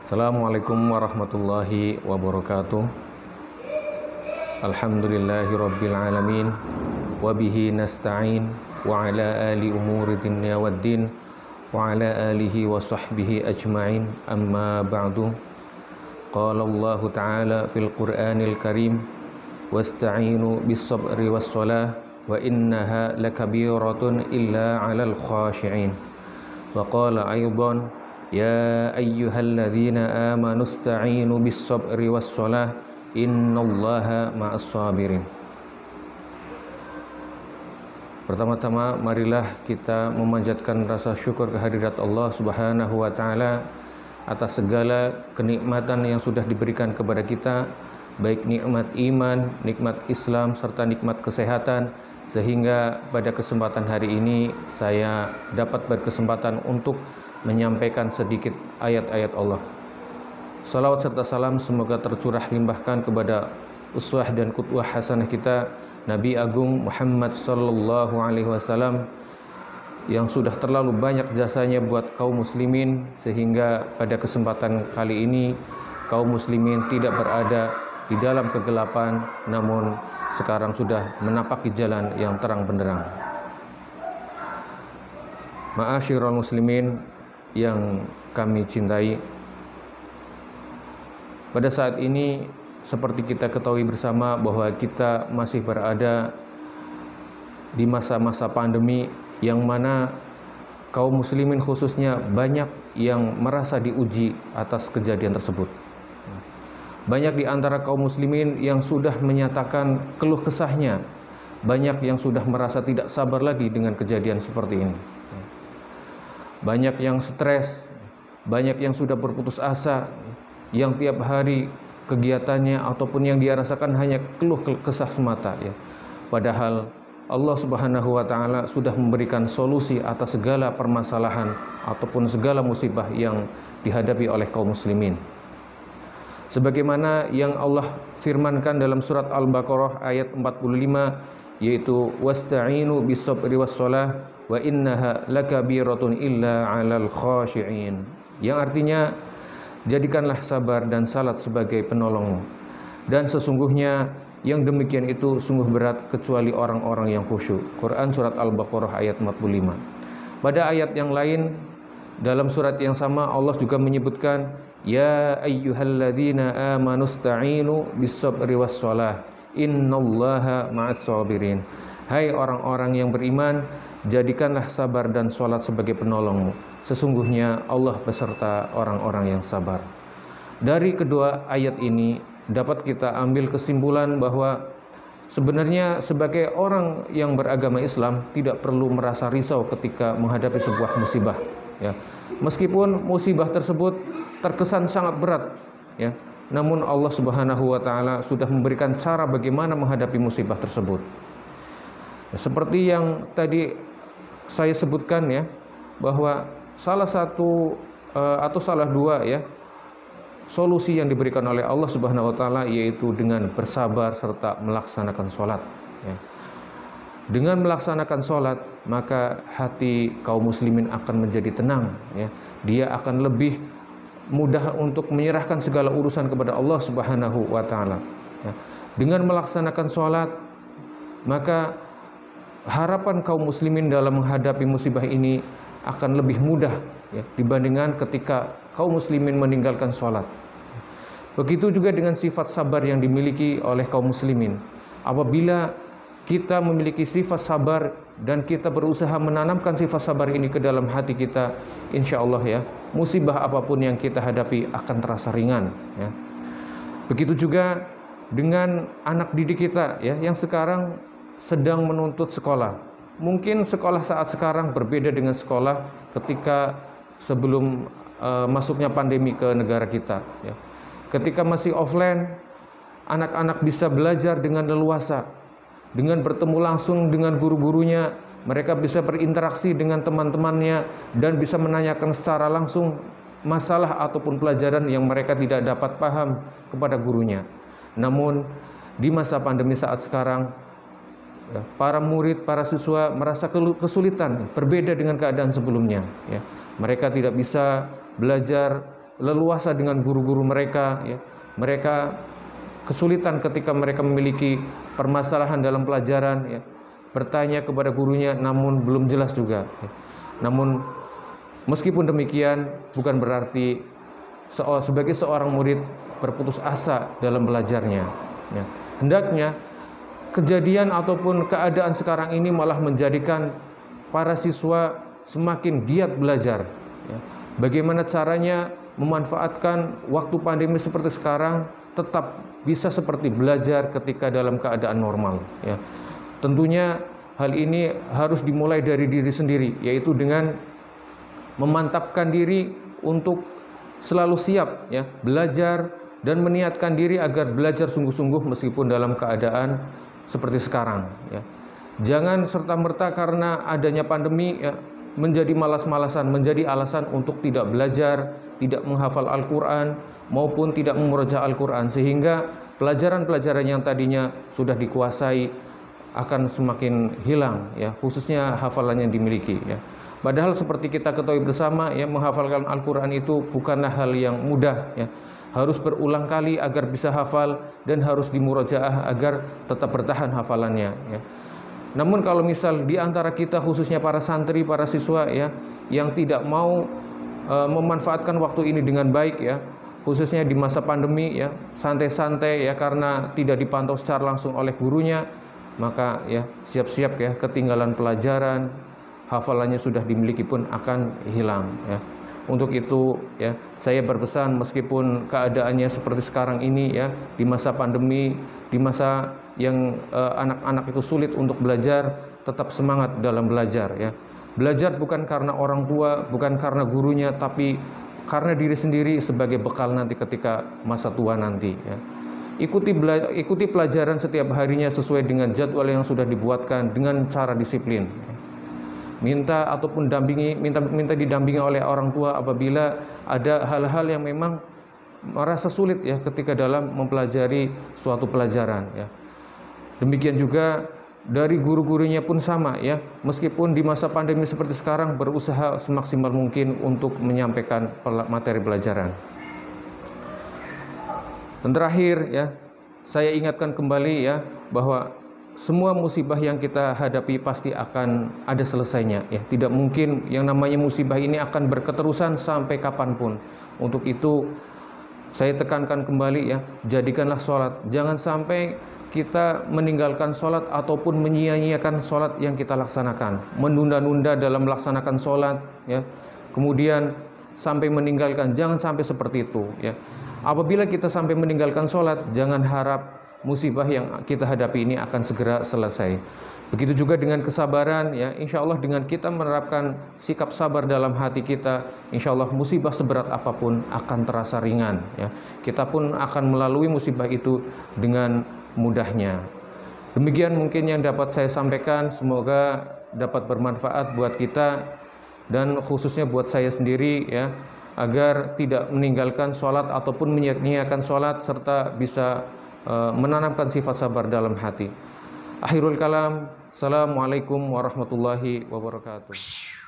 Assalamualaikum warahmatullahi wabarakatuh. Alhamdulillahi rabbil alamin. Wabihi nasta'in. Wa ala ali umuri dunya waddin. Wa ala alihi wa sahbihi ajma'in. Amma ba'du. Qala Allah ta'ala fil Qur'anil Karim, wasta'inu bis sabri was salah wa innaha lakabiratun illa 'alal khashi'in. Wa qala aydan, ya ayyuhalladzina amanu ista'inu bis sabri was salah innallaha ma'as sabirin. Pertama-tama marilah kita memanjatkan rasa syukur kehadirat Allah Subhanahu wa taala atas segala kenikmatan yang sudah diberikan kepada kita, baik nikmat iman, nikmat Islam serta nikmat kesehatan, sehingga pada kesempatan hari ini saya dapat berkesempatan untuk menyampaikan sedikit ayat-ayat Allah. Salawat serta salam semoga tercurah limpahkan kepada uswah dan qudwah hasanah kita Nabi Agung Muhammad sallallahu alaihi wasallam yang sudah terlalu banyak jasanya buat kaum muslimin, sehingga pada kesempatan kali ini kaum muslimin tidak berada di dalam kegelapan, namun sekarang sudah menapaki jalan yang terang benderang. Ma'asyiral muslimin yang kami cintai, pada saat ini seperti kita ketahui bersama bahwa kita masih berada di masa-masa pandemi yang mana kaum muslimin khususnya banyak yang merasa diuji atas kejadian tersebut. Banyak di antara kaum muslimin yang sudah menyatakan keluh kesahnya, banyak yang sudah merasa tidak sabar lagi dengan kejadian seperti ini. Banyak yang stres, banyak yang sudah berputus asa, yang tiap hari kegiatannya ataupun yang dia rasakan hanya keluh kesah semata ya. Padahal Allah Subhanahu wa taala sudah memberikan solusi atas segala permasalahan ataupun segala musibah yang dihadapi oleh kaum muslimin. Sebagaimana yang Allah firmankan dalam surat Al-Baqarah ayat 45, yaitu wasta'inu bis-sabri was-shalah wa innaha lakabiratun illa 'alal khashi'in, yang artinya jadikanlah sabar dan salat sebagai penolongmu, dan sesungguhnya yang demikian itu sungguh berat kecuali orang-orang yang khusyuk. Quran surat Al-Baqarah ayat 45. Pada ayat yang lain dalam surat yang sama Allah juga menyebutkan, ya ayyuhalladzina amanu ista'inu bis-sabri was-shalah innallaha ma'as sabirin. Hai orang-orang yang beriman, jadikanlah sabar dan salat sebagai penolongmu, sesungguhnya Allah beserta orang-orang yang sabar. Dari kedua ayat ini dapat kita ambil kesimpulan bahwa sebenarnya sebagai orang yang beragama Islam tidak perlu merasa risau ketika menghadapi sebuah musibah ya. Meskipun musibah tersebut terkesan sangat berat ya, namun Allah Subhanahu wa taala sudah memberikan cara bagaimana menghadapi musibah tersebut. Seperti yang tadi saya sebutkan ya, bahwa salah satu atau salah dua ya solusi yang diberikan oleh Allah Subhanahu wa taala yaitu dengan bersabar serta melaksanakan sholat ya. Dengan melaksanakan sholat maka hati kaum muslimin akan menjadi tenang ya. Dia akan lebih mudah untuk menyerahkan segala urusan kepada Allah Subhanahu wa taala ya. Dengan melaksanakan sholat maka harapan kaum muslimin dalam menghadapi musibah ini akan lebih mudah ya, dibandingkan ketika kaum muslimin meninggalkan sholat. Begitu juga dengan sifat sabar yang dimiliki oleh kaum muslimin. Apabila kita memiliki sifat sabar dan kita berusaha menanamkan sifat sabar ini ke dalam hati kita, insya Allah ya, musibah apapun yang kita hadapi akan terasa ringan ya. Begitu juga dengan anak didik kita ya, yang sekarang sedang menuntut sekolah. Mungkin sekolah saat sekarang berbeda dengan sekolah ketika sebelum masuknya pandemi ke negara kita ya. Ketika masih offline, anak-anak bisa belajar dengan leluasa, dengan bertemu langsung dengan guru-gurunya, mereka bisa berinteraksi dengan teman-temannya dan bisa menanyakan secara langsung masalah ataupun pelajaran yang mereka tidak dapat paham kepada gurunya. Namun di masa pandemi saat sekarang, para murid, para siswa merasa kesulitan, berbeda dengan keadaan sebelumnya ya. Mereka tidak bisa belajar leluasa dengan guru-guru mereka, ya. Mereka kesulitan ketika mereka memiliki permasalahan dalam pelajaran, ya. Bertanya kepada gurunya namun belum jelas juga, ya. Namun meskipun demikian bukan berarti sebagai seorang murid berputus asa dalam belajarnya, ya. Hendaknya kejadian ataupun keadaan sekarang ini malah menjadikan para siswa semakin giat belajar, ya. Bagaimana caranya memanfaatkan waktu pandemi seperti sekarang tetap bisa seperti belajar ketika dalam keadaan normal, ya. Tentunya hal ini harus dimulai dari diri sendiri, yaitu dengan memantapkan diri untuk selalu siap, ya, belajar dan meniatkan diri agar belajar sungguh-sungguh meskipun dalam keadaan seperti sekarang, ya. Jangan serta-merta karena adanya pandemi, ya, menjadi malas-malasan, menjadi alasan untuk tidak belajar, tidak menghafal Al-Quran maupun tidak memurojaah Al-Quran, sehingga pelajaran-pelajaran yang tadinya sudah dikuasai akan semakin hilang, ya, khususnya hafalan yang dimiliki, ya. Padahal seperti kita ketahui bersama, ya, menghafalkan Al-Quran itu bukanlah hal yang mudah, ya. Harus berulang kali agar bisa hafal dan harus dimurojaah agar tetap bertahan hafalannya, ya. Namun kalau misal di antara kita khususnya para santri, para siswa, ya, yang tidak mau memanfaatkan waktu ini dengan baik, ya, khususnya di masa pandemi, ya, santai-santai, ya, karena tidak dipantau secara langsung oleh gurunya, maka, ya, siap-siap, ya, ketinggalan pelajaran, hafalannya sudah dimiliki pun akan hilang, ya. Untuk itu, ya, saya berpesan meskipun keadaannya seperti sekarang ini, ya, di masa pandemi, di masa yang anak-anak itu sulit untuk belajar, tetap semangat dalam belajar, ya. Belajar bukan karena orang tua, bukan karena gurunya, tapi karena diri sendiri sebagai bekal nanti ketika masa tua nanti, ya. Ikuti pelajaran setiap harinya sesuai dengan jadwal yang sudah dibuatkan dengan cara disiplin. Minta ataupun minta didampingi oleh orang tua apabila ada hal-hal yang memang merasa sulit, ya, ketika dalam mempelajari suatu pelajaran, ya. Demikian juga dari guru-gurunya pun sama, ya. Meskipun di masa pandemi seperti sekarang berusaha semaksimal mungkin untuk menyampaikan materi pelajaran. Dan terakhir, ya, saya ingatkan kembali, ya, bahwa semua musibah yang kita hadapi pasti akan ada selesainya, ya. Tidak mungkin yang namanya musibah ini akan berketerusan sampai kapanpun. Untuk itu saya tekankan kembali, ya, jadikanlah sholat. Jangan sampai kita meninggalkan sholat ataupun menyia-nyiakan sholat yang kita laksanakan, menunda-nunda dalam melaksanakan sholat, ya. Kemudian sampai meninggalkan, jangan sampai seperti itu, ya. Apabila kita sampai meninggalkan sholat, jangan harap musibah yang kita hadapi ini akan segera selesai. Begitu juga dengan kesabaran, ya. Insya Allah dengan kita menerapkan sikap sabar dalam hati kita, insya Allah musibah seberat apapun akan terasa ringan, ya. Kita pun akan melalui musibah itu dengan mudahnya. Demikian mungkin yang dapat saya sampaikan, semoga dapat bermanfaat buat kita dan khususnya buat saya sendiri, ya, agar tidak meninggalkan sholat ataupun menyia-nyiakan sholat serta bisa menanamkan sifat sabar dalam hati. Akhirul kalam, assalamualaikum warahmatullahi wabarakatuh.